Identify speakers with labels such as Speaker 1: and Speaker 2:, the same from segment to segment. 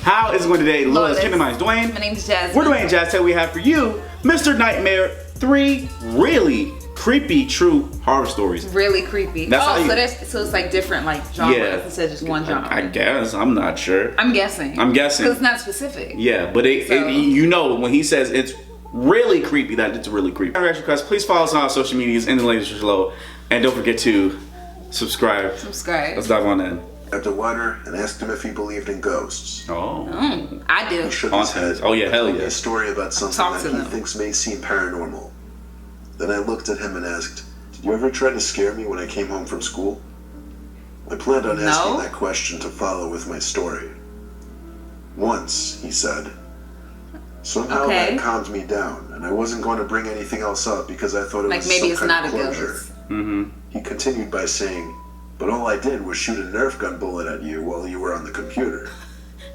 Speaker 1: How is it going today? Lois, keep in mind, Dwayne.
Speaker 2: My name's Jasmine.
Speaker 1: We're Dwayne and Jazz. Today we have for you Mr. Nightmare 3 really creepy true horror stories.
Speaker 2: Really creepy.
Speaker 1: That's how
Speaker 2: so it's like different like genres instead of just one genre.
Speaker 1: I guess. I'm not sure.
Speaker 2: I'm guessing.
Speaker 1: Because
Speaker 2: it's not specific.
Speaker 1: Yeah, but you know when he says it's really creepy, that it's really creepy. Request, please follow us on our social medias in the links below, and don't forget to subscribe. Let's dive on in.
Speaker 3: I grabbed a water and asked him if he believed in ghosts.
Speaker 2: I do.
Speaker 3: He shook his head.
Speaker 1: Oh yeah, hell
Speaker 3: told me
Speaker 1: yeah.
Speaker 3: a story about something that he thinks may seem paranormal. Then I looked at him and asked, "Did you ever try to scare me when I came home from school?" I planned on asking that question to follow with my story. "Once," he said. Somehow that calmed me down, and I wasn't going to bring anything else up because I thought it was
Speaker 2: maybe
Speaker 3: some
Speaker 2: it's
Speaker 3: kind
Speaker 2: not
Speaker 3: of
Speaker 2: a
Speaker 3: closure.
Speaker 2: ghost.
Speaker 3: He continued by saying, "But all I did was shoot a Nerf gun bullet at you while you were on the computer."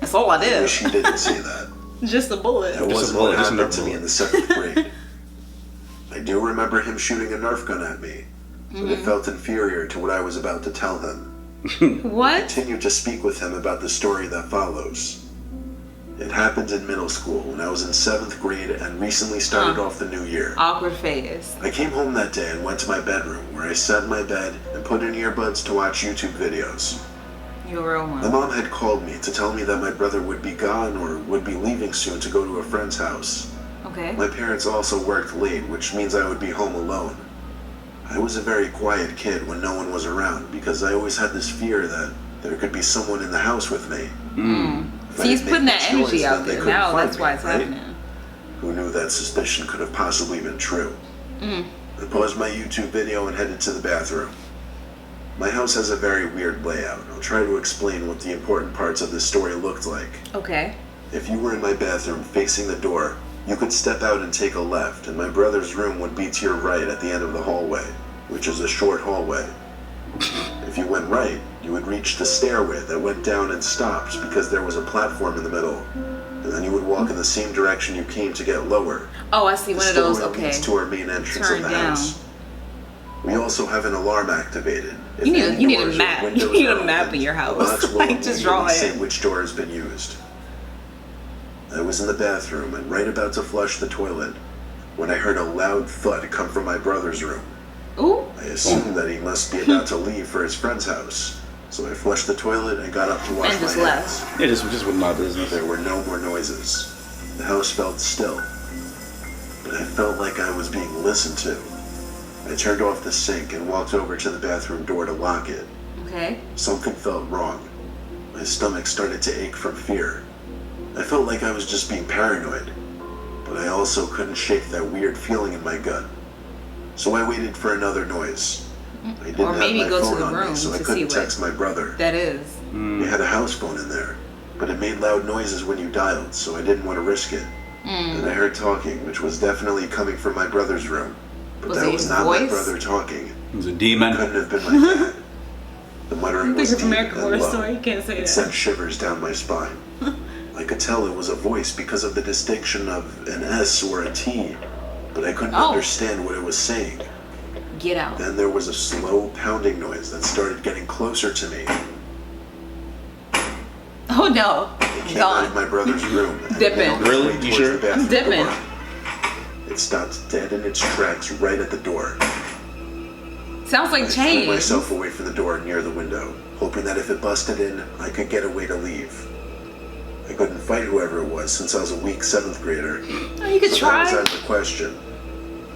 Speaker 2: That's all I
Speaker 3: I
Speaker 2: did.
Speaker 3: wish he didn't say that.
Speaker 2: Just a bullet.
Speaker 3: That wasn't what happened to me in the 7th grade. I do remember him shooting a Nerf gun at me, but it felt inferior to what I was about to tell him.
Speaker 2: What?
Speaker 3: I continued to speak with him about the story that follows. It happened in middle school when I was in 7th grade and recently started off the new year.
Speaker 2: Awkward phase.
Speaker 3: I came home that day and went to my bedroom where I sat in my bed and put in earbuds to watch YouTube videos.
Speaker 2: You're a real one.
Speaker 3: My mom had called me to tell me that my brother would be gone or would be leaving soon to go to a friend's house.
Speaker 2: Okay.
Speaker 3: My parents also worked late, which means I would be home alone. I was a very quiet kid when no one was around because I always had this fear that there could be someone in the house with me.
Speaker 2: See, he's putting that energy out there now. That's why it's happening.
Speaker 3: Who knew that suspicion could have possibly been true? I paused my YouTube video and headed to the bathroom. My house has a very weird layout. I'll try to explain what the important parts of this story looked like.
Speaker 2: Okay.
Speaker 3: If you were in my bathroom facing the door, you could step out and take a left, and my brother's room would be to your right at the end of the hallway, which is a short hallway. If you went right, you would reach the stairway that went down and stopped because there was a platform in the middle. And then you would walk in the same direction you came to get lower.
Speaker 2: Oh, I see. One of those,
Speaker 3: The stairway leads to our main entrance of the house. We also have an alarm activated.
Speaker 2: You need a map. You need a map of your house. Like, just draw it.
Speaker 3: Say which door has been used. I was in the bathroom and right about to flush the toilet when I heard a loud thud come from my brother's room.
Speaker 2: Ooh.
Speaker 3: I assumed that he must be about to leave for his friend's house, so I flushed the toilet and got up to wash my hands.
Speaker 1: Yeah, just with my business.
Speaker 3: There were no more noises. The house felt still, but I felt like I was being listened to. I turned off the sink and walked over to the bathroom door to lock it.
Speaker 2: Okay.
Speaker 3: Something felt wrong. My stomach started to ache from fear. I felt like I was just being paranoid, but I also couldn't shake that weird feeling in my gut. So I waited for another noise. I didn't have my phone on me, so I couldn't text my brother.
Speaker 2: That is.
Speaker 3: We had a house phone in there, but it made loud noises when you dialed, so I didn't want to risk it. And I heard talking, which was definitely coming from my brother's room. But that was not my brother talking.
Speaker 1: It was a demon.
Speaker 3: It couldn't have been my dad. The muttering was deep and low.
Speaker 2: You can't say that.
Speaker 3: It sent shivers down my spine. I could tell it was a voice because of the distinction of an S or a T, but I couldn't understand what it was saying.
Speaker 2: Get out.
Speaker 3: Then there was a slow pounding noise that started getting closer to me.
Speaker 2: Oh no.
Speaker 3: It came out of my brother's room.
Speaker 2: Dipping.
Speaker 1: Really? You sure?
Speaker 2: I'm dipping.
Speaker 3: It stopped dead in its tracks right at the door.
Speaker 2: Sounds like
Speaker 3: I
Speaker 2: change.
Speaker 3: threw myself away from the door near the window, hoping that if it busted in, I could get a way to leave. I couldn't fight whoever it was since I was a weak 7th grader.
Speaker 2: Oh, you could try.
Speaker 3: That was out of the question.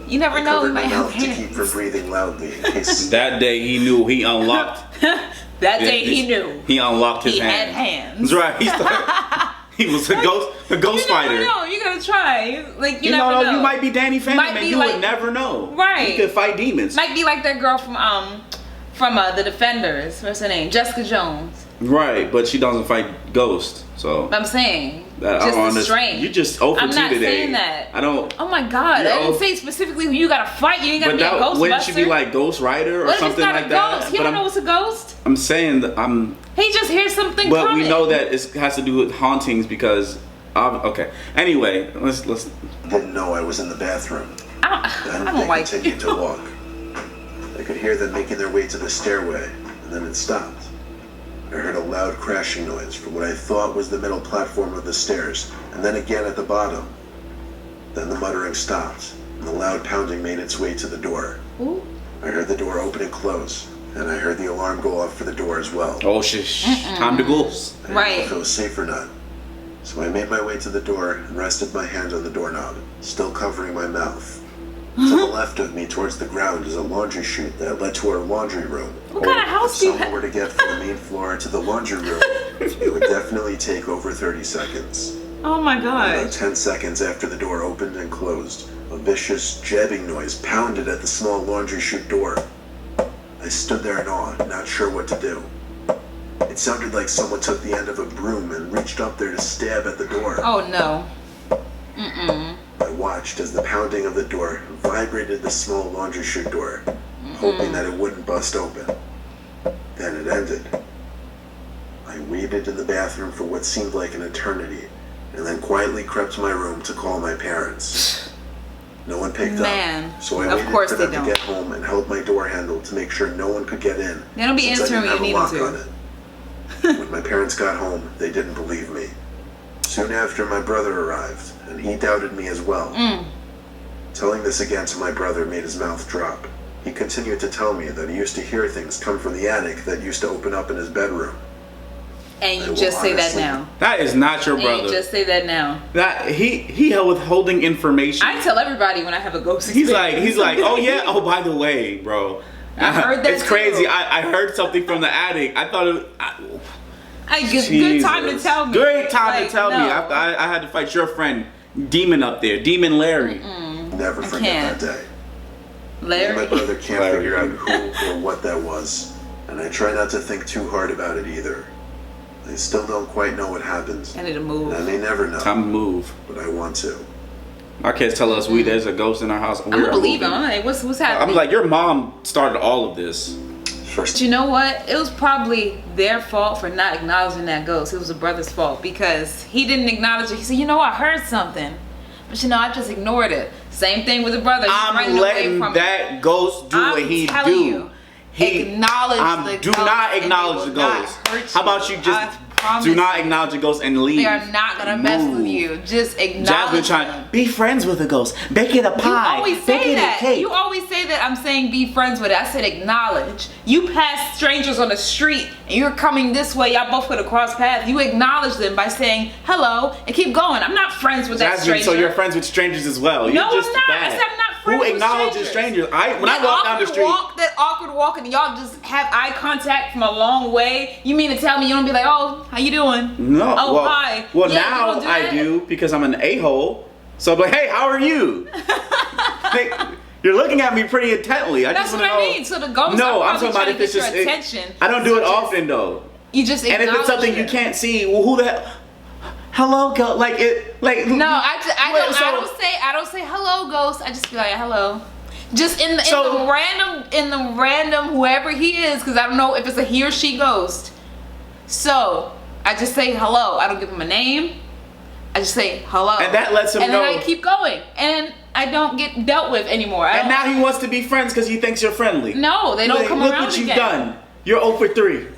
Speaker 2: You never know.
Speaker 3: I
Speaker 2: We might have
Speaker 3: covered my mouth to keep from breathing loudly in case.
Speaker 1: That day he knew he unlocked.
Speaker 2: That day he knew.
Speaker 1: He unlocked his
Speaker 2: He
Speaker 1: hand.
Speaker 2: had hands.
Speaker 1: That's right. He was a ghost fighter.
Speaker 2: No, you gotta try. Like you
Speaker 1: never
Speaker 2: never know.
Speaker 1: You might be Danny Phantom and you
Speaker 2: like,
Speaker 1: would never know.
Speaker 2: Right.
Speaker 1: You could fight demons.
Speaker 2: Might be like that girl from the Defenders. What's her name? Jessica Jones.
Speaker 1: Right, but she doesn't fight ghosts. So
Speaker 2: I'm saying.
Speaker 1: Just
Speaker 2: the strength.
Speaker 1: You just over
Speaker 2: I'm not
Speaker 1: today.
Speaker 2: saying that.
Speaker 1: I don't.
Speaker 2: Oh my God! I didn't say specifically when you gotta fight. You ain't gotta be a Ghostbuster.
Speaker 1: Wouldn't she be like Ghost Rider or something like that?
Speaker 2: Ghost? He don't know it's a ghost.
Speaker 1: I'm saying that
Speaker 2: He just hears something.
Speaker 1: But
Speaker 2: coming.
Speaker 1: we know that it has to do with hauntings because. Okay. Anyway, let's.
Speaker 3: Didn't know I was in the bathroom.
Speaker 2: I don't like.
Speaker 3: Continued to walk. I could hear them making their way to the stairway, and then it stopped. I heard a loud crashing noise from what I thought was the middle platform of the stairs, and then again at the bottom. Then the muttering stopped, and the loud pounding made its way to the door.
Speaker 2: Ooh.
Speaker 3: I heard the door open and close, and I heard the alarm go off for the door as well.
Speaker 1: Oh, time to go.
Speaker 3: I didn't know if it was safe or not. So I made my way to the door and rested my hand on the doorknob, still covering my mouth. To the left of me, towards the ground, is a laundry chute that led to our laundry room.
Speaker 2: What kind of house do you
Speaker 3: If someone were to get from the main floor to the laundry room, it would definitely take over 30 seconds.
Speaker 2: Oh my
Speaker 3: About
Speaker 2: god.
Speaker 3: 10 seconds after the door opened and closed, a vicious jabbing noise pounded at the small laundry chute door. I stood there in awe, not sure what to do. It sounded like someone took the end of a broom and reached up there to stab at the door.
Speaker 2: Oh no.
Speaker 3: I watched as the pounding of the door vibrated the small laundry chute door, hoping that it wouldn't bust open. Then it ended. I waited in the bathroom for what seemed like an eternity, and then quietly crept to my room to call my parents. No one picked up, so I waited for them to get home and held my door handle to make sure no one could get in.
Speaker 2: They don't be answering when you need them
Speaker 3: to. When my parents got home, they didn't believe me. Soon after, my brother arrived, and he doubted me as well. Telling this again to my brother made his mouth drop. He continued to tell me that he used to hear things come from the attic that used to open up in his bedroom.
Speaker 2: And you just say that now.
Speaker 1: That is not your brother.
Speaker 2: And you just say that now.
Speaker 1: That he withholding information.
Speaker 2: I tell everybody when I have a ghost experience.
Speaker 1: He's like, oh yeah, oh by the way, bro.
Speaker 2: I heard that
Speaker 1: it's
Speaker 2: too.
Speaker 1: crazy. I heard something from the attic. I thought it.
Speaker 2: Good time to tell me.
Speaker 1: Great time to tell me. I had to fight your friend, Demon up there, Demon Larry.
Speaker 3: Never forget that day.
Speaker 2: Larry.
Speaker 3: Me and my brother can't figure out who or what that was, and I try not to think too hard about it either. I still don't quite know what happened.
Speaker 2: I need to move.
Speaker 3: And I may never know.
Speaker 1: Time to move.
Speaker 3: But I want to.
Speaker 1: Our kids tell us there's a ghost in our house.
Speaker 2: I don't believe them. Like, what's happening?
Speaker 1: I'm like, your mom started all of this.
Speaker 3: First,
Speaker 2: you know what? It was probably their fault for not acknowledging that ghost. It was the brother's fault because he didn't acknowledge it. He said, I heard something. But I just ignored it. Same thing with the brother.
Speaker 1: I'm letting that ghost do what he do.
Speaker 2: Acknowledge the ghost.
Speaker 1: Do not acknowledge the ghost. How about you just do not acknowledge the ghost and leave?
Speaker 2: They are not gonna mess with you. Just acknowledge
Speaker 1: Jasmine trying be friends with a ghost. Bake it a pie.
Speaker 2: You always say that. You always say that. I'm saying be friends with it. I said acknowledge. You pass strangers on the street and you're coming this way. Y'all both gonna cross paths. You acknowledge them by saying hello and keep going. I'm not friends with that stranger.
Speaker 1: So you're friends with strangers as well.
Speaker 2: No, I'm not. I said I'm not friends with strangers. Who acknowledges strangers?
Speaker 1: When I walk down the street.
Speaker 2: That awkward walk and y'all just have eye contact from a long way. You mean to tell me you don't be like, oh, how you doing?
Speaker 1: No.
Speaker 2: Oh, hi.
Speaker 1: Well, now I do because I'm an a-hole. So I'm like, hey, how are you? You're looking at me pretty intently.
Speaker 2: That's what I mean. So the ghost.
Speaker 1: No, I'm talking about if it's just
Speaker 2: attention.
Speaker 1: I don't do it often though.
Speaker 2: You just acknowledge.
Speaker 1: And if it's something you can't see, well, who the hell? Hello, ghost. No, I don't say hello, ghost. I just be like hello. Just in the random whoever he is, because I don't know if it's a he or she ghost. So I just say hello. I don't give him a name. I just say hello. And that lets him know.
Speaker 2: And then I keep going. And I don't get dealt with anymore.
Speaker 1: And now he wants to be friends because he thinks you're friendly.
Speaker 2: No, they don't come around again.
Speaker 1: Look what you've done. You're 0 for 3.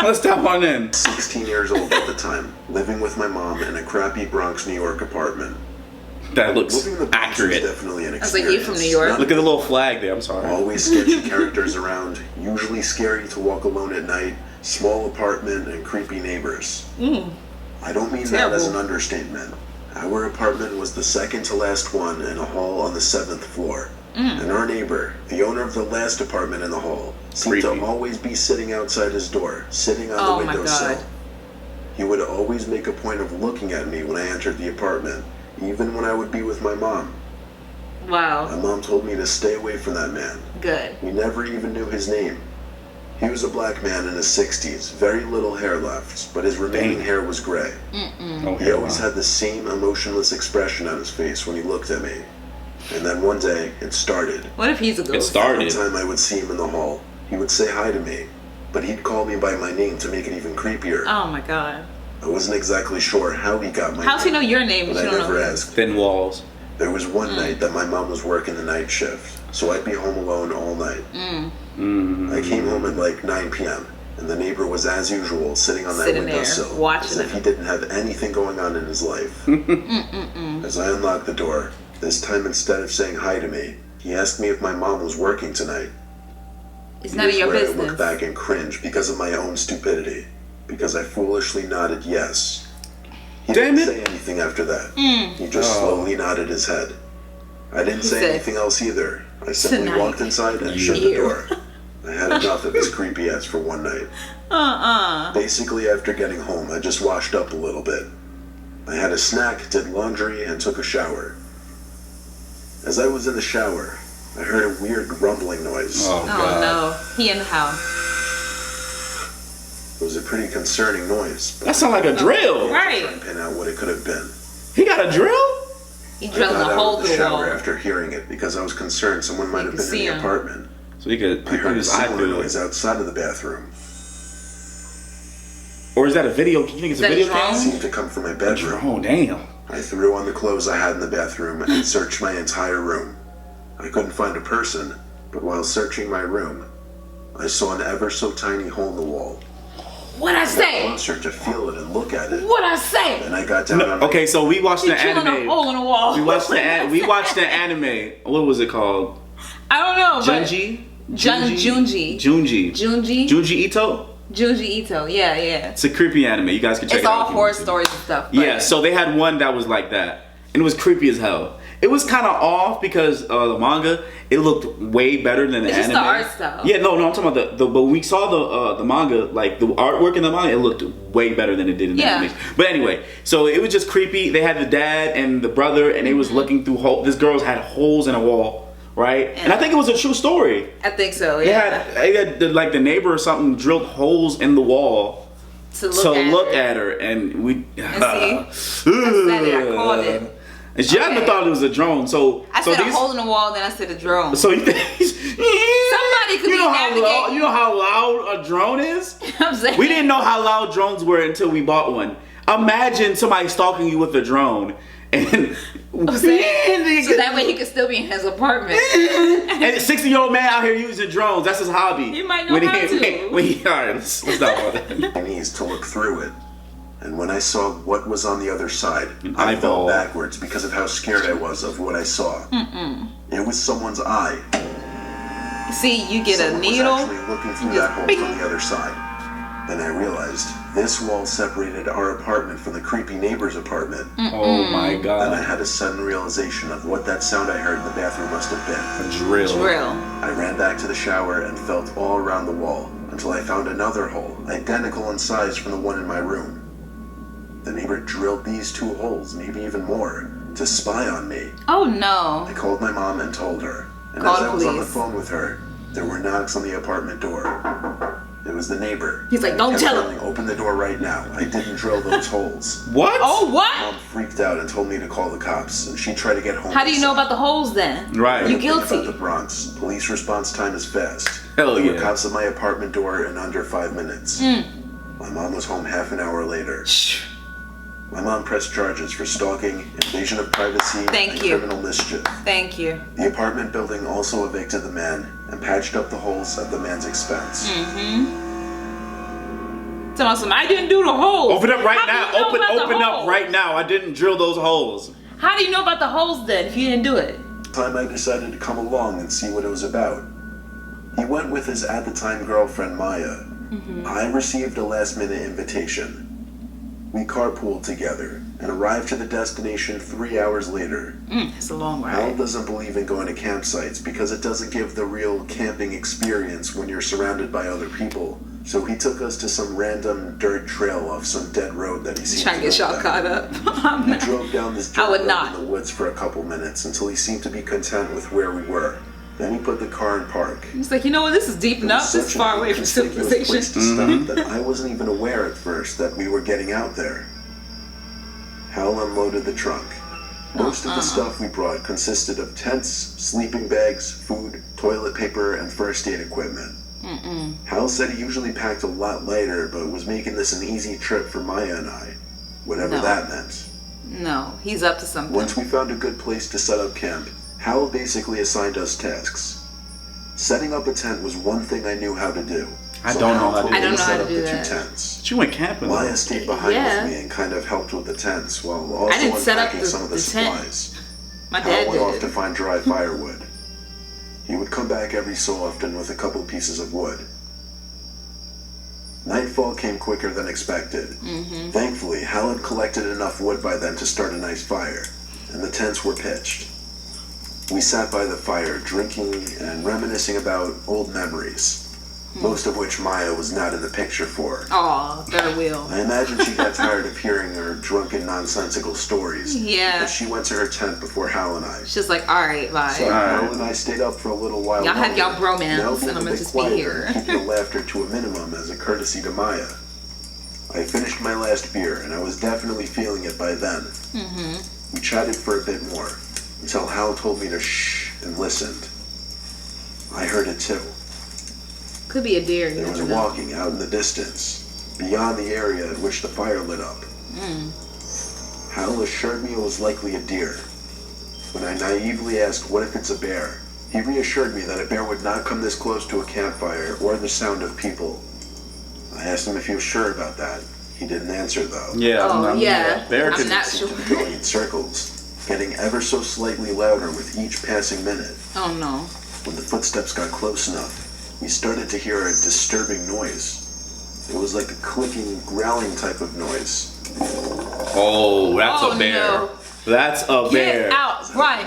Speaker 1: Let's tap on in.
Speaker 3: 16 years old at the time, living with my mom in a crappy Bronx, New York apartment.
Speaker 1: That looks accurate.
Speaker 3: Definitely an experience.
Speaker 2: I was like, you from New York?
Speaker 1: Look at the little flag there. I'm sorry.
Speaker 3: Always sketchy characters around. Usually scary to walk alone at night. Small apartment and creepy neighbors. I don't mean that as an understatement. Our apartment was the second to last one in a hall on the 7th floor. And our neighbor, the owner of the last apartment in the hall, seemed to always be sitting outside his door, sitting on the windowsill. He would always make a point of looking at me when I entered the apartment, even when I would be with my mom.
Speaker 2: Wow.
Speaker 3: My mom told me to stay away from that man.
Speaker 2: Good.
Speaker 3: We never even knew his name. He was a black man in his 60s, very little hair left, but his remaining hair was gray. He always had the same emotionless expression on his face when he looked at me. And then one day, it started.
Speaker 2: What if he's a ghost?
Speaker 1: It started.
Speaker 3: Every time I would see him in the hall, he would say hi to me, but he'd call me by my name to make it even creepier.
Speaker 2: Oh my god.
Speaker 3: I wasn't exactly sure how he got my name.
Speaker 2: How's he know your name?
Speaker 3: But I never asked.
Speaker 1: Thin walls.
Speaker 3: There was one night that my mom was working the night shift, so I'd be home alone all night. I came home at like 9 p.m., and the neighbor was, as usual, sitting on that
Speaker 2: Sitting there,
Speaker 3: windowsill,
Speaker 2: watching
Speaker 3: as if he
Speaker 2: him.
Speaker 3: didn't have anything going on in his life. As I unlocked the door, this time instead of saying hi to me, he asked me if my mom was working tonight.
Speaker 2: It's none of your
Speaker 3: Here's where
Speaker 2: business.
Speaker 3: I look back and cringe because of my own stupidity, because I foolishly nodded yes. He didn't say anything after that. He just slowly nodded his head. I didn't say anything else either. I simply walked inside and shut the door. I had enough of his creepy ass for one night. Basically, after getting home, I just washed up a little bit. I had a snack, did laundry, and took a shower. As I was in the shower, I heard a weird rumbling noise.
Speaker 2: Oh no, he in the house.
Speaker 3: It was a pretty concerning noise.
Speaker 4: That sounds like a drill.
Speaker 2: Right.
Speaker 3: Try and pin out what it could have been.
Speaker 4: He got a drill?
Speaker 2: He
Speaker 3: I
Speaker 2: drilling
Speaker 3: got
Speaker 2: a
Speaker 3: out
Speaker 2: hole
Speaker 3: of the
Speaker 2: through the
Speaker 3: shower
Speaker 2: wall.
Speaker 3: after hearing it because I was concerned someone might have been in
Speaker 2: see
Speaker 3: the
Speaker 2: him.
Speaker 3: apartment.
Speaker 4: So he could
Speaker 3: I
Speaker 4: pick
Speaker 3: heard a
Speaker 4: his eye
Speaker 3: similar
Speaker 4: through
Speaker 3: noise
Speaker 4: it.
Speaker 3: outside of the bathroom.
Speaker 4: Or is that a video? You think it's a
Speaker 2: Is that a
Speaker 4: video
Speaker 2: drone?
Speaker 4: cam?
Speaker 3: It seemed to come from my bedroom.
Speaker 4: Oh, damn.
Speaker 3: I threw on the clothes I had in the bathroom and searched my entire room. I couldn't find a person, but while searching my room, I saw an ever so tiny hole in the wall.
Speaker 2: What I
Speaker 3: I got
Speaker 2: say?
Speaker 3: closer to feel it and look at it.
Speaker 2: What I say?
Speaker 3: And I got down on my
Speaker 4: Okay, so we watched
Speaker 2: He
Speaker 4: the
Speaker 2: drilling a
Speaker 4: anime.
Speaker 2: hole in the wall.
Speaker 4: We watched the anime. What was it called?
Speaker 2: I don't know. but-
Speaker 4: Junji?
Speaker 2: Junji.
Speaker 4: Junji.
Speaker 2: Junji.
Speaker 4: Junji Ito?
Speaker 2: Junji Ito. Yeah, yeah.
Speaker 4: It's a creepy anime. You guys can check
Speaker 2: It's
Speaker 4: it out.
Speaker 2: all
Speaker 4: if you
Speaker 2: horror
Speaker 4: want to.
Speaker 2: stories and stuff. but-
Speaker 4: Yeah, so they had one that was like that. And it was creepy as hell. It was kind of off because the manga, it looked way better than the
Speaker 2: It's just
Speaker 4: anime.
Speaker 2: the art style.
Speaker 4: Yeah, no, I'm talking about the but when we saw the manga, like the artwork in the manga, it looked way better than it did in the
Speaker 2: Yeah.
Speaker 4: anime. But anyway, so it was just creepy. They had the dad and the brother, and they was looking through this girl's had holes in a wall, right? And I think it was a true story.
Speaker 2: I think so.
Speaker 4: They
Speaker 2: Yeah.
Speaker 4: had like the neighbor or something drilled holes in the wall
Speaker 2: to
Speaker 4: to look
Speaker 2: her.
Speaker 4: at her, and we.
Speaker 2: see? I said it. I called it.
Speaker 4: And Jasmine
Speaker 2: Okay.
Speaker 4: thought it was a drone, so
Speaker 2: I
Speaker 4: so
Speaker 2: said
Speaker 4: these,
Speaker 2: a hole in the wall, then I said a drone.
Speaker 4: so you think
Speaker 2: Somebody could
Speaker 4: you
Speaker 2: be
Speaker 4: know how loud,
Speaker 2: navigating.
Speaker 4: you know how loud a drone is?
Speaker 2: I'm saying.
Speaker 4: We didn't know how loud drones were until we bought one. Imagine somebody stalking you with a drone, and
Speaker 2: I'm saying, so that way he could still be in his apartment.
Speaker 4: and a 60-year-old man out here using drones. That's his hobby.
Speaker 2: You might know how to.
Speaker 4: All right, let's not bother.
Speaker 3: my knees to look through it. And when I saw what was on the other side,
Speaker 4: An
Speaker 3: I
Speaker 4: eyeball.
Speaker 3: fell backwards because of how scared I was of what I saw. It was someone's eye.
Speaker 2: See, you get a
Speaker 3: Someone
Speaker 2: needle.
Speaker 3: was actually looking through
Speaker 2: you
Speaker 3: that
Speaker 2: just
Speaker 3: hole
Speaker 2: bing.
Speaker 3: from the other side. Then I realized this wall separated our apartment from the creepy neighbor's apartment.
Speaker 4: Oh my
Speaker 3: And I
Speaker 4: god.
Speaker 3: had a sudden realization of what that sound I heard in the bathroom must have been.
Speaker 4: A drill.
Speaker 2: Drill.
Speaker 3: I ran back to the shower and felt all around the wall until I found another hole, identical in size from the one in my room. The neighbor drilled these two holes, maybe even more, to spy on me.
Speaker 2: Oh no.
Speaker 3: I called my mom and told her. And
Speaker 2: Call
Speaker 3: as
Speaker 2: the
Speaker 3: I was on the
Speaker 2: police.
Speaker 3: phone with her, there were knocks on the apartment door. It was the neighbor.
Speaker 2: He's like,
Speaker 3: I
Speaker 2: "Don't
Speaker 3: kept
Speaker 2: tell him."
Speaker 3: yelling, "Open the door right now. I didn't drill those holes."
Speaker 4: What?
Speaker 2: Oh
Speaker 3: Mom
Speaker 2: what?
Speaker 3: freaked out and told me to call the cops, and she tried to get home.
Speaker 2: How do you know about the holes then?
Speaker 4: Right.
Speaker 2: You
Speaker 3: Think about
Speaker 2: guilty.
Speaker 3: the Bronx. Police response time is fast.
Speaker 4: Hell
Speaker 3: There were
Speaker 4: yeah.
Speaker 3: cops at my apartment door in under 5 minutes. My mom was home half an hour later.
Speaker 2: Shh.
Speaker 3: My mom pressed charges for stalking, invasion of privacy,
Speaker 2: Thank
Speaker 3: and
Speaker 2: you.
Speaker 3: criminal mischief.
Speaker 2: Thank you.
Speaker 3: The apartment building also evicted the man and patched up the holes at the man's expense.
Speaker 2: Tell me, I didn't do the holes.
Speaker 4: Open up right
Speaker 2: How do
Speaker 4: now.
Speaker 2: you know about the
Speaker 4: Open up
Speaker 2: holes?
Speaker 4: right now. I didn't drill those holes.
Speaker 2: How do you know about the holes then if you didn't do it?
Speaker 3: Time I decided to come along and see what it was about. He went with his at the time girlfriend Maya. I received a last minute invitation. We carpooled together and arrived to the destination 3 hours later.
Speaker 2: It's a long
Speaker 3: Al
Speaker 2: ride.
Speaker 3: doesn't believe in going to campsites because it doesn't give the real camping experience when you're surrounded by other people. So he took us to some random dirt trail off some dead road that he seemed
Speaker 2: Trying to get
Speaker 3: know
Speaker 2: y'all
Speaker 3: about.
Speaker 2: caught up.
Speaker 3: We drove down this dirt
Speaker 2: I would
Speaker 3: road
Speaker 2: not.
Speaker 3: in the woods for a couple minutes until he seemed to be content with where we were. Then he put the car in park.
Speaker 2: He's like, you know what? This is deep
Speaker 3: It
Speaker 2: enough.
Speaker 3: was
Speaker 2: This is
Speaker 3: such
Speaker 2: far
Speaker 3: an
Speaker 2: away from
Speaker 3: inconspicuous
Speaker 2: civilization.
Speaker 3: place to stop that I wasn't even aware at first that we were getting out there. Hal unloaded the trunk. Most of the stuff we brought consisted of tents, sleeping bags, food, toilet paper, and first aid equipment. Hal said he usually packed a lot lighter, but was making this an easy trip for Maya and I, whatever
Speaker 2: No.
Speaker 3: that meant.
Speaker 2: No, he's up to something.
Speaker 3: Once we found a good place to set up camp, Hal basically assigned us tasks. Setting up a tent was one thing I knew how to do.
Speaker 4: I don't know how to do that.
Speaker 2: I don't know how
Speaker 3: set
Speaker 2: to
Speaker 3: up
Speaker 2: do
Speaker 3: the
Speaker 2: that.
Speaker 3: two tents.
Speaker 4: She went camping.
Speaker 3: Maya stayed behind
Speaker 2: Yeah.
Speaker 3: with me and kind of helped with the tents while also
Speaker 2: I didn't set up
Speaker 3: unpacking some of the
Speaker 2: tent.
Speaker 3: supplies.
Speaker 2: My
Speaker 3: Hal
Speaker 2: dad
Speaker 3: went off to
Speaker 2: did.
Speaker 3: find dry firewood. He would come back every so often with a couple pieces of wood. Nightfall came quicker than expected. Thankfully, Hal had collected enough wood by then to start a nice fire, and the tents were pitched. We sat by the fire, drinking and reminiscing about old memories, most of which Maya was not in the picture for.
Speaker 2: Aw, better will.
Speaker 3: I imagine she got tired of hearing her drunken, nonsensical stories.
Speaker 2: Yeah.
Speaker 3: But she went to her tent before Hal and I.
Speaker 2: She's like, alright, bye.
Speaker 3: So Hal and I stayed up for a little while.
Speaker 2: Y'all have y'all
Speaker 3: longer,
Speaker 2: bromance,
Speaker 3: now being
Speaker 2: and I'm
Speaker 3: a
Speaker 2: gonna
Speaker 3: bit
Speaker 2: just be
Speaker 3: quieter,
Speaker 2: here.
Speaker 3: keeping the laughter to a minimum as a courtesy to Maya. I finished my last beer, and I was definitely feeling it by then. We chatted for a bit more, until Hal told me to shh and listened. I heard it too.
Speaker 2: Could be a deer. You
Speaker 3: There was
Speaker 2: never know.
Speaker 3: walking out in the distance, beyond the area at which the fire lit up. Hal assured me it was likely a deer. When I naively asked, what if it's a bear? He reassured me that a bear would not come this close to a campfire or the sound of people. I asked him if he was sure about that. He didn't answer though.
Speaker 4: Yeah.
Speaker 2: Oh, yeah.
Speaker 4: Bear
Speaker 2: I'm
Speaker 4: could-
Speaker 2: not
Speaker 3: Seemed
Speaker 2: sure.
Speaker 3: to be going in circles, getting ever so slightly louder with each passing minute.
Speaker 2: Oh no.
Speaker 3: When the footsteps got close enough, we started to hear a disturbing noise. It was like a clicking, growling type of noise.
Speaker 4: Oh, that's
Speaker 2: Oh,
Speaker 4: a bear.
Speaker 2: no.
Speaker 4: That's a bear.
Speaker 2: Get out. Run.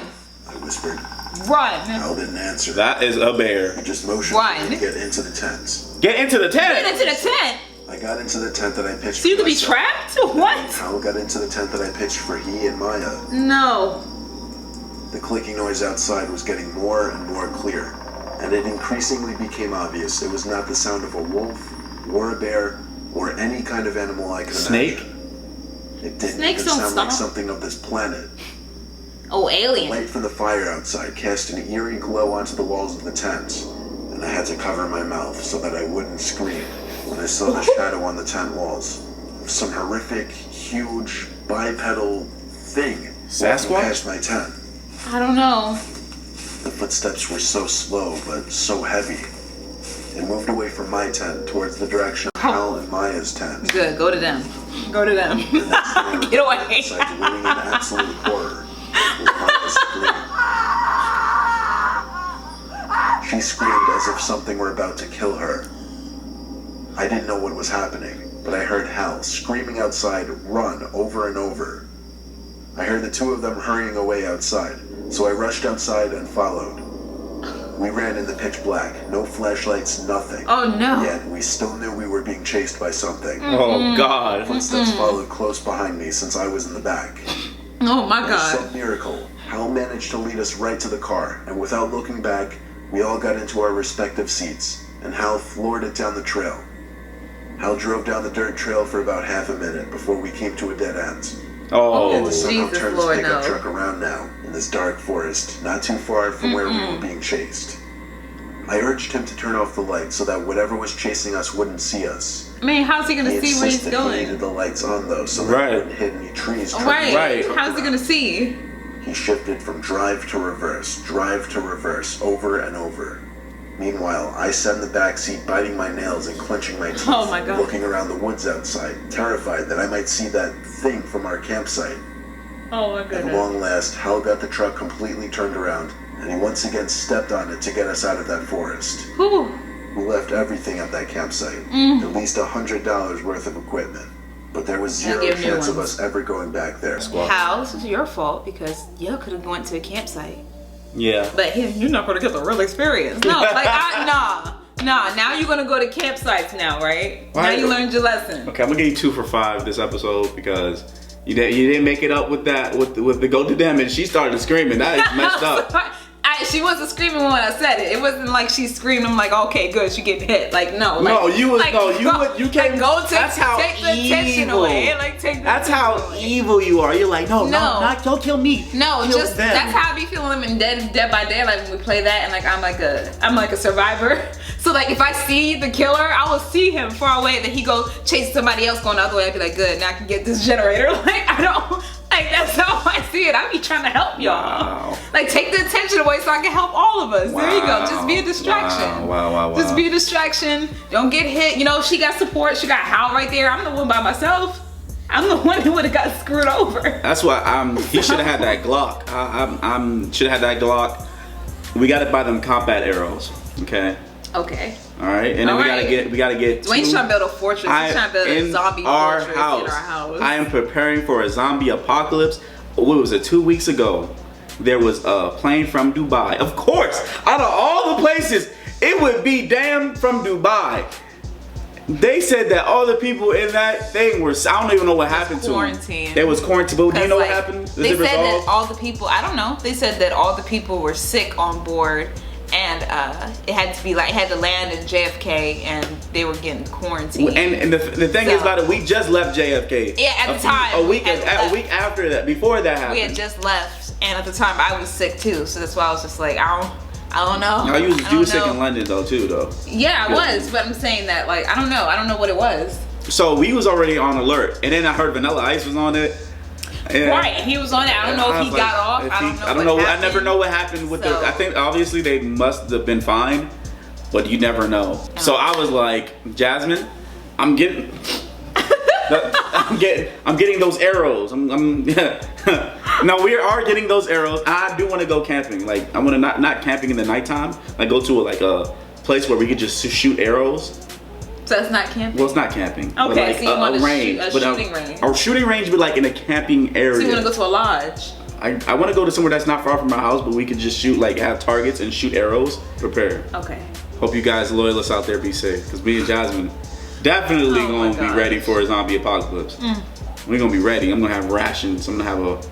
Speaker 3: I whispered.
Speaker 2: Run.
Speaker 3: Hal didn't answer.
Speaker 4: That is a bear.
Speaker 3: He just motioned
Speaker 2: Run.
Speaker 3: for me to get into the tent.
Speaker 4: Get into the tent.
Speaker 2: Get into the tent.
Speaker 3: I got into the tent that I pitched
Speaker 2: So you
Speaker 3: for
Speaker 2: could be
Speaker 3: myself.
Speaker 2: trapped? What?
Speaker 3: Hal got into the tent that I pitched for he and Maya.
Speaker 2: No.
Speaker 3: The clicking noise outside was getting more and more clear, and it increasingly became obvious it was not the sound of a wolf, or a bear, or any kind of animal I could
Speaker 4: Snake?
Speaker 3: imagine. It didn't
Speaker 2: Snakes
Speaker 3: even
Speaker 2: don't
Speaker 3: sound like
Speaker 2: stop.
Speaker 3: something of this planet.
Speaker 2: Oh,
Speaker 3: The
Speaker 2: alien.
Speaker 3: light from the fire outside cast an eerie glow onto the walls of the tent, and I had to cover my mouth so that I wouldn't scream when I saw the shadow on the tent walls of some horrific, huge, bipedal thing
Speaker 4: Sasquatch?
Speaker 3: walking past my tent.
Speaker 2: I don't know.
Speaker 3: The footsteps were so slow, but so heavy. It moved away from my tent towards the direction of Hal and Maya's tent.
Speaker 2: Good. Go to them. Go to them.
Speaker 3: The next thing I
Speaker 2: Get away.
Speaker 3: Besides waiting in absolute horror, was Maya's scream. She screamed as if something were about to kill her. I didn't know what was happening, but I heard Hal screaming outside, "Run," over and over. I heard the two of them hurrying away outside, so I rushed outside and followed. We ran in the pitch black, no flashlights, nothing.
Speaker 2: Oh no.
Speaker 3: Yet we still knew we were being chased by something.
Speaker 4: Oh God.
Speaker 3: Footsteps followed close behind me since I was in the back.
Speaker 2: Oh my
Speaker 3: By
Speaker 2: god.
Speaker 3: some miracle, Hal managed to lead us right to the car, and without looking back, we all got into our respective seats, and Hal floored it down the trail. Hal drove down the dirt trail for about half a minute before we came to a dead end.
Speaker 4: Oh.
Speaker 3: And to somehow
Speaker 2: Jesus,
Speaker 3: turn this
Speaker 2: Lord,
Speaker 3: pickup
Speaker 2: no.
Speaker 3: truck around now, in this dark forest, not too far from where we were being chased. I urged him to turn off the lights so that whatever was chasing us wouldn't see us.
Speaker 2: I mean, how's he gonna
Speaker 3: He
Speaker 2: see where he's
Speaker 3: insisted he
Speaker 2: going?
Speaker 3: needed the lights on though, so that
Speaker 4: Right.
Speaker 3: he wouldn't hit any trees. turning
Speaker 2: Right.
Speaker 3: the
Speaker 4: Right.
Speaker 3: truck
Speaker 2: How's he
Speaker 3: around.
Speaker 2: gonna see?
Speaker 3: He shifted from drive to reverse, over and over. Meanwhile, I sat in the back seat biting my nails and clenching my teeth,
Speaker 2: Oh my God.
Speaker 3: looking around the woods outside, terrified that I might see that thing from our campsite.
Speaker 2: Oh my
Speaker 3: At
Speaker 2: goodness.
Speaker 3: long last, Hal got the truck completely turned around, and he once again stepped on it to get us out of that forest.
Speaker 2: Whew.
Speaker 3: We left everything at that campsite, at least $100 worth of equipment. But there was zero
Speaker 2: give me
Speaker 3: chance of
Speaker 2: one.
Speaker 3: us ever going back there.
Speaker 2: Hal, this is your fault because you could have went to a campsite.
Speaker 4: Yeah.
Speaker 2: But you're not gonna get the real experience. No, like nah. Now you're gonna go to campsites now, right?
Speaker 4: Why?
Speaker 2: Now you learned your lesson.
Speaker 4: Okay, I'm gonna give you 2 for 5 this episode because you didn't make it up with that with the go to them and she started screaming. That is messed up.
Speaker 2: She wasn't screaming when I said it. It wasn't like she screamed. I'm like, okay, good, she getting hit. Like no, like,
Speaker 4: No, you was
Speaker 2: like,
Speaker 4: no, you
Speaker 2: go,
Speaker 4: would you came.
Speaker 2: Like, go take,
Speaker 4: that's how
Speaker 2: take the attention
Speaker 4: evil.
Speaker 2: away. Like take. The
Speaker 4: That's
Speaker 2: attention
Speaker 4: how
Speaker 2: away.
Speaker 4: evil you are. You're like, no,
Speaker 2: No.
Speaker 4: don't kill me.
Speaker 2: No,
Speaker 4: Kill
Speaker 2: just
Speaker 4: them.
Speaker 2: that's how I be feeling in Dead by Daylight when we play that, and like I'm like a survivor. So like if I see the killer, I will see him far away. Then he go chase somebody else going the other way. I'd be like, good, now I can get this generator. Like I don't. Like that's how I see it. shit, I be trying to help y'all.
Speaker 4: Wow.
Speaker 2: Like, take the attention away so I can help all of us. There you go. Just be a distraction.
Speaker 4: Wow.
Speaker 2: Just be a distraction. Don't get hit. You know, she got support. She got Hal right there. I'm the one by myself. I'm the one who would have got screwed over.
Speaker 4: That's why he should have had that Glock. Should have had that Glock. We gotta buy them combat arrows. Okay.
Speaker 2: Okay.
Speaker 4: All right, and then we gotta get.
Speaker 2: Dwayne's trying to build a fortress. He's trying to build a zombie fortress in our house.
Speaker 4: I am preparing for a zombie apocalypse. What was it? 2 weeks ago, there was a plane from Dubai. Of course, out of all the places, it would be damn from Dubai. They said that all the people in that thing were. I don't even know what happened to them. They was quarantined. But do you know what happened?
Speaker 2: They said that all the people. I don't know. They said that all the people were sick on board. And it had to land in JFK, and they were getting quarantined.
Speaker 4: And the thing is about it, we just left JFK.
Speaker 2: Yeah, at the time.
Speaker 4: A week after that, before that happened.
Speaker 2: We had just left, and at the time I was sick too, so that's why I was just like, I don't know.
Speaker 4: No, you was sick in London though too, though.
Speaker 2: Yeah, I was, but I'm saying that like I don't know what it was.
Speaker 4: So we was already on alert, and then I heard Vanilla Ice was on it.
Speaker 2: Yeah. Right, he was on it. I don't know if he got off. I don't know.
Speaker 4: I never know what happened with I think obviously they must have been fine, but you never know. So I was like, Jasmine, I'm getting those arrows. No, we are getting those arrows. I do want to go camping. Like I want to not camping in the nighttime. Like go to a place where we could just shoot arrows.
Speaker 2: So it's not camping?
Speaker 4: Well, it's not camping.
Speaker 2: Okay,
Speaker 4: like
Speaker 2: so you want
Speaker 4: a range,
Speaker 2: shooting range.
Speaker 4: A shooting range, but like in a camping area.
Speaker 2: So you want to go to a lodge?
Speaker 4: I want to go to somewhere that's not far from my house, but we could just shoot, like have targets and shoot arrows. Prepare.
Speaker 2: Okay.
Speaker 4: Hope you guys loyalists out there be safe, because me and Jasmine definitely gonna be ready for a zombie apocalypse. We're gonna be ready. I'm gonna have rations. I'm gonna have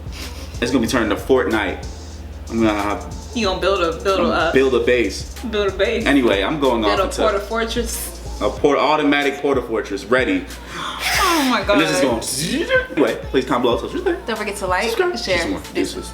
Speaker 4: it's gonna be turned to Fortnite. I'm gonna have.
Speaker 2: You gonna build a base? Build a base.
Speaker 4: Anyway, I'm going off
Speaker 2: into a fortress.
Speaker 4: Automatic porta fortress ready.
Speaker 2: Oh my god.
Speaker 4: And this is going. Anyway, please comment below.
Speaker 2: Don't forget to like, share.